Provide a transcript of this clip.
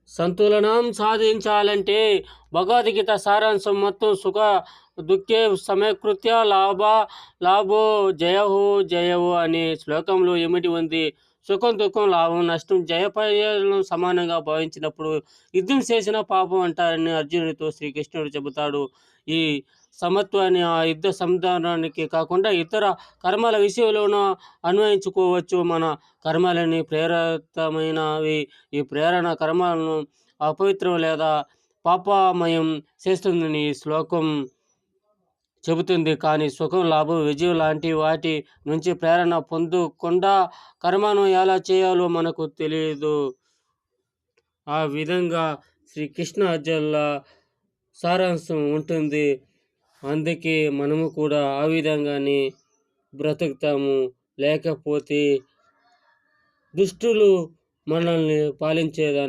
సంతులనం సాధించాలంటే భగవద్గీత సారాంశం మొత్తం సుఖ దుఃఖే సమకృత్య లాభో జయహో జయహో అనే శ్లోకంలో ఏమిటి ఉంది? సుఖం దుఃఖం లాభం నష్టం జయపజయాలను సమానంగా భావించినప్పుడు యుద్ధం చేసిన పాపం అంటారని అర్జునుడితో శ్రీకృష్ణుడు చెబుతాడు. ఈ సమత్వాన్ని ఆ యుద్ధ సంధానానికి కాకుండా ఇతర కర్మల విషయంలోనూ అన్వయించుకోవచ్చు. మన కర్మలని ప్రేరితమైనవి. ఈ ప్రేరణ కర్మలను అపవిత్రం లేదా పాపమయం చేస్తుందని ఈ శ్లోకం చెబుతుంది. కానీ సుఖం లాభం విజయం లాంటి వాటి నుంచి ప్రేరణ పొందకుండా కర్మను ఎలా చేయాలో మనకు తెలియదు. ఆ విధంగా శ్రీకృష్ణ అర్జునుల సారాంశం ఉంటుంది. అందుకే మనము కూడా ఆ విధంగానే బ్రతుకుతాము. లేకపోతే దుష్టులు మనల్ని పాలించేదాన్ని